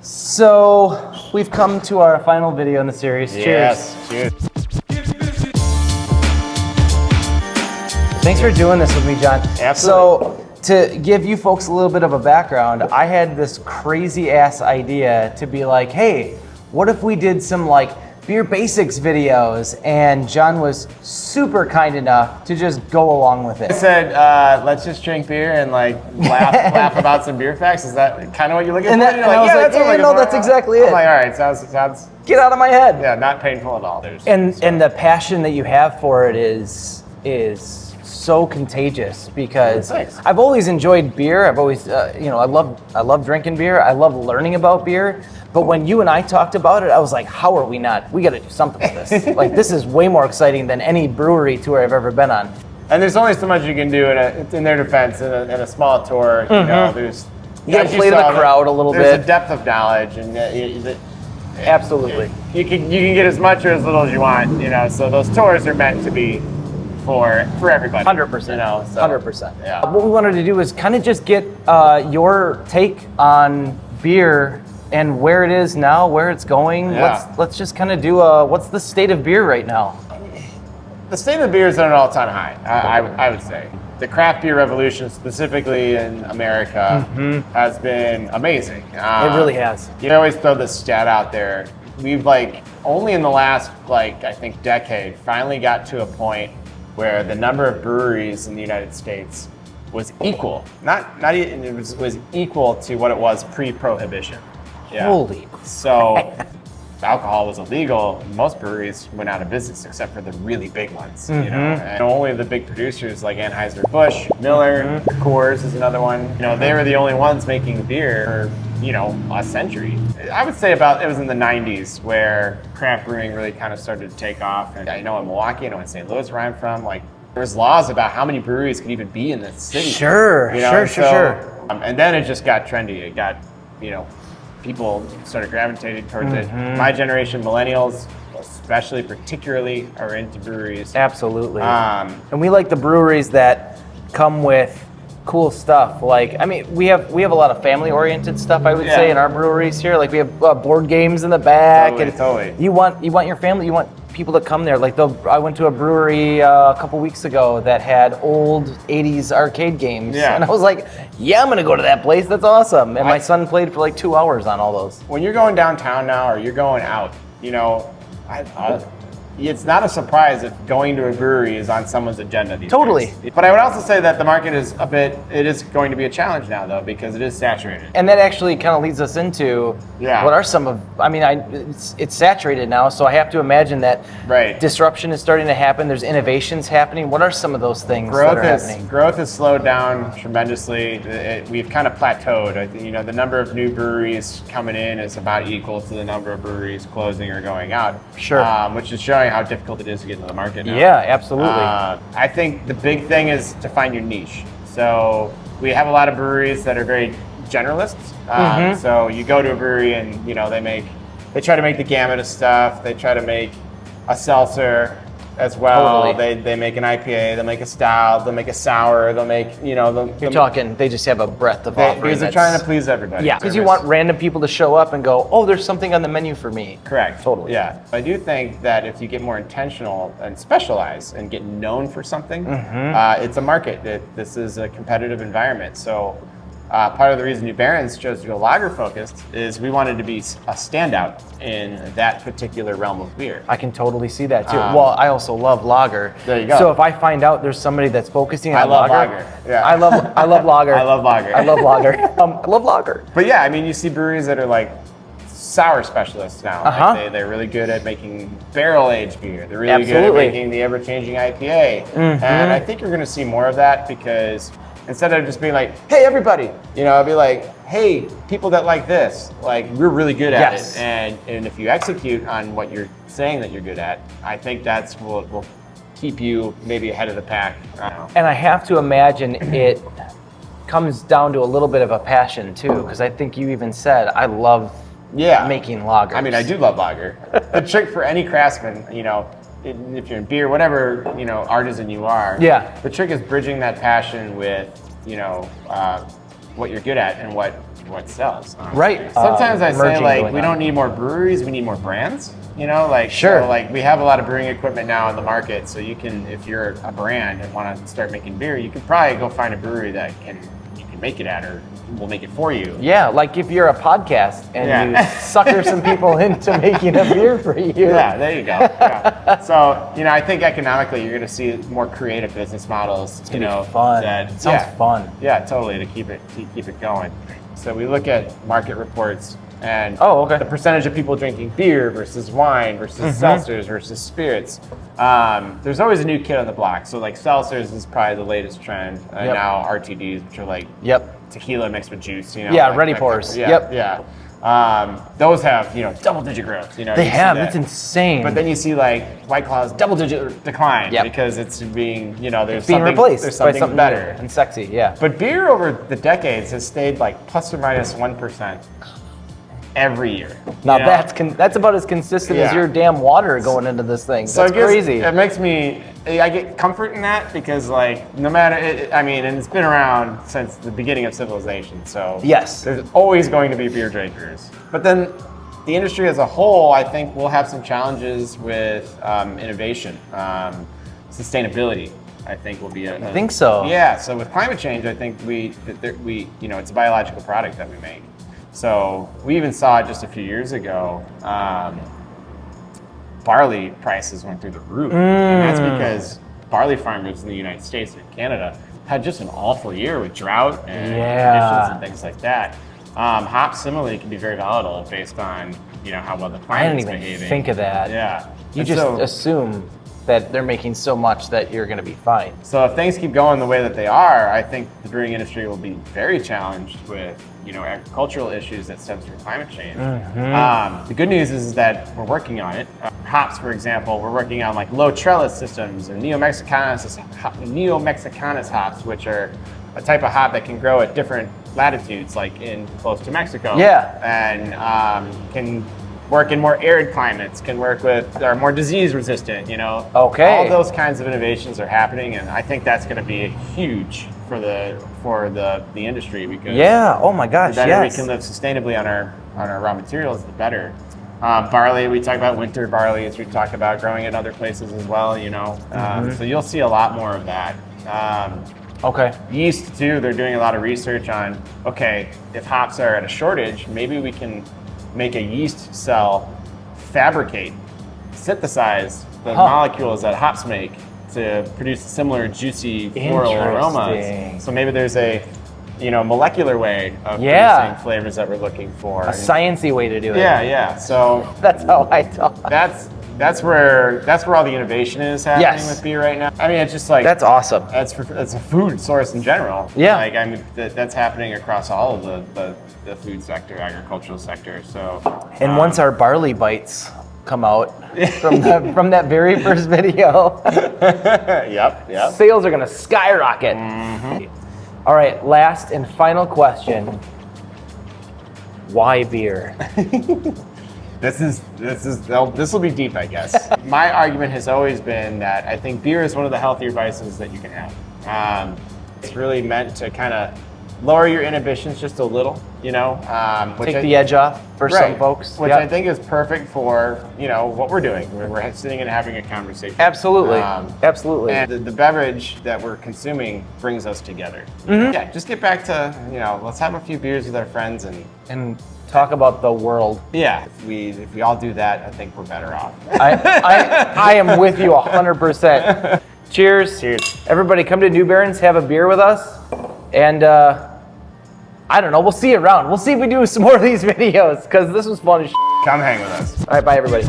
So we've come to our final video in the series. Yes. Cheers. Thanks for doing this with me, John. Absolutely. So to give you folks a little bit of a background, I had this crazy ass idea to be like, hey, what if we did some like beer basics videos? And John was super kind enough to just go along with it. I said, let's just drink beer and like laugh about some beer facts. Is that kind of what you're looking for? And I was like, yeah, no, that's exactly it. I'm like, all right, sounds. Get out of my head. Yeah, not painful at all. And the passion that you have for it is so contagious because I've always enjoyed beer. I've always, I love drinking beer. I love learning about beer. But when you and I talked about it, I was like, how are we not? We got to do something with this. Like, this is way more exciting than any brewery tour I've ever been on. And there's only so much you can do in their defense in a small tour. You know, you got to play to the crowd a little bit. There's a depth of knowledge, and absolutely, you can get as much or as little as you want. You know, so those tours are meant to be for everybody. 100%. You know, so, 100%. Yeah. What we wanted to do is kind of just get your take on beer and where it is now, where it's going. Yeah. Let's just kind of do what's the state of beer right now? The state of beer is at an all-time high, I would say. The craft beer revolution, specifically in America, has been amazing. It really has. You always throw this stat out there. We've only in the last I think decade finally got to a point where the number of breweries in the United States was equal. Not even, it was equal to what it was pre-prohibition. Yeah. Holy. So alcohol was illegal. Most breweries went out of business except for the really big ones, you know. And only the big producers like Anheuser-Busch, Miller, Coors is another one. You know, they were the only ones making beer for, a century. I would say it was in the 90s where craft brewing really kind of started to take off. And I know in Milwaukee, I know in St. Louis where I'm from, there was laws about how many breweries could even be in the city. Sure. And then it just got trendy. It got, people started gravitating towards it. My generation, millennials, particularly, are into breweries. Absolutely. And we like the breweries that come with cool stuff. We have a lot of family-oriented stuff, I would say, in our breweries here. Like we have board games in the back. Totally. You want your family, you want people to come there. I went to a brewery a couple weeks ago that had old 80s arcade games. Yeah. And I was like, yeah, I'm going to go to that place. That's awesome. And my son played for 2 hours on all those. When you're going downtown now or you're going out, it's not a surprise if going to a brewery is on someone's agenda these days. But I would also say that the market is it is going to be a challenge now though, because it is saturated. And that actually kind of leads us into what are some of, it's saturated now, so I have to imagine that disruption is starting to happen, there's innovations happening. What are some of those things that are happening? Growth has slowed down tremendously. We've kind of plateaued. I think, the number of new breweries coming in is about equal to the number of breweries closing or going out. Sure. Which is showing how difficult it is to get into the market now. Yeah, absolutely. I think the big thing is to find your niche. So we have a lot of breweries that are very generalists. So you go to a brewery and they try to make the gamut of stuff. They try to make a seltzer as well. Totally. They make an IPA. They'll make a stout. They'll make a sour. They'll make You're talking. They just have a breadth of offering. Because they're trying to please everybody. Yeah, because you want random people to show up and go, oh, there's something on the menu for me. Correct. Totally. Yeah. I do think that if you get more intentional and specialize and get known for something, it's a market. This is a competitive environment. So part of the reason New Barons chose to go lager focused is we wanted to be a standout in that particular realm of beer. I can totally see that too. Well, I also love lager. There you go. So if I find out there's somebody that's focusing on lager. Yeah. I love lager. I love lager. I love lager. But yeah, you see breweries that are sour specialists now. They're really good at making barrel-aged beer. They're really good at making the ever-changing IPA. And I think you're going to see more of that because instead of just being like, hey, everybody, I'll be like, hey, people that like this, we're really good at it. And if you execute on what you're saying that you're good at, I think that's will keep you maybe ahead of the pack. And I have to imagine it comes down to a little bit of a passion too, because I think you even said, I love making lagers. I do love lager. The trick for any craftsman, if you're in beer, whatever artisan you are, the trick is bridging that passion with what you're good at and what what sells. Honestly. Right. Sometimes I say merging like going we on. don't need more breweries, we need more brands. You know, like Sure. So, like we have a lot of brewing equipment now in the market, so you can, if you're a brand and want to start making beer, you can probably go find a brewery that you can make it at, or will make it for you. Yeah, like if you're a podcast and you sucker some people into making a beer for you. Yeah, there you go. Yeah. So, you know, I think economically you're going to see more creative business models. It's gonna be fun. It sounds fun. Yeah, totally, to keep it going. So we look at market reports and okay. the percentage of people drinking beer versus wine versus seltzers versus spirits. There's always a new kid on the block. So like seltzers is probably the latest trend. Now RTDs, which are like tequila mixed with juice. You know, yeah, like ready pours. Yeah. Those have, you know, double-digit growth. You know, they have. It's insane. But then you see like White Claw's double-digit decline because it's being, you know, there's being something replaced there's by something something better and sexy. Yeah. But beer over the decades has stayed like plus or minus 1% every year. Now that's about as consistent as your damn water going into this thing. So that's crazy. It makes me, I get comfort in that because like no matter, and it's been around since the beginning of civilization. So yes, there's always going to be beer drinkers. But then the industry as a whole, I think, will have some challenges with innovation, sustainability. I think will be I think so. Yeah. So with climate change, I think we you know, it's a biological product that we make. So we even saw it just a few years ago. Barley prices went through the roof, and that's because barley farmers in the United States and Canada had just an awful year with drought and conditions and things like that. Hops similarly can be very volatile based on, you know, how well the climate's behaving. I didn't even think of that. Yeah, you just assume that they're making so much that you're going to be fine. So if things keep going the way that they are, I think the brewing industry will be very challenged with, you know, agricultural issues that stems from climate change. The good news is that we're working on it. Hops, for example, we're working on like low trellis systems and Neo-Mexicanus hops, which are a type of hop that can grow at different latitudes, like in close to Mexico. Yeah. And can work in more arid climates, are more disease resistant, you know. Okay. All those kinds of innovations are happening, and I think that's going to be huge for the industry because oh my gosh, the better we can live sustainably on our raw materials, the better. Barley, we talk about winter barley as we talk about growing in other places as well, you know. So you'll see a lot more of that. Yeast too, they're doing a lot of research on, okay, if hops are at a shortage, maybe we can make a yeast cell synthesize the molecules that hops make to produce similar juicy floral aromas. So maybe there's a, you know, molecular way of producing flavors that we're looking for. A sciencey way to do it. Yeah. So that's how I talk. That's where all the innovation is happening with beer right now. I mean, it's just like that's awesome. It's a food source in general. Yeah. Like I mean, that's happening across all of the food sector, agricultural sector. So. And once our barley bites come out from that very first video, yep. Sales are gonna skyrocket. All right, last and final question: why beer? This will be deep, I guess. My argument has always been that I think beer is one of the healthier vices that you can have. It's really meant to kind of lower your inhibitions just a little, you know. Take the edge off for some folks. Which I think is perfect for, you know, what we're doing. We're sitting and having a conversation. Absolutely. Absolutely. And the beverage that we're consuming brings us together. Yeah, just get back to, you know, let's have a few beers with our friends and talk about the world. Yeah, if we all do that, I think we're better off. I am with you 100%. Cheers. Cheers. Everybody come to New Barons, have a beer with us. And I don't know, we'll see you around. We'll see if we do some more of these videos because this was fun as shit. Come hang with us. All right, bye everybody.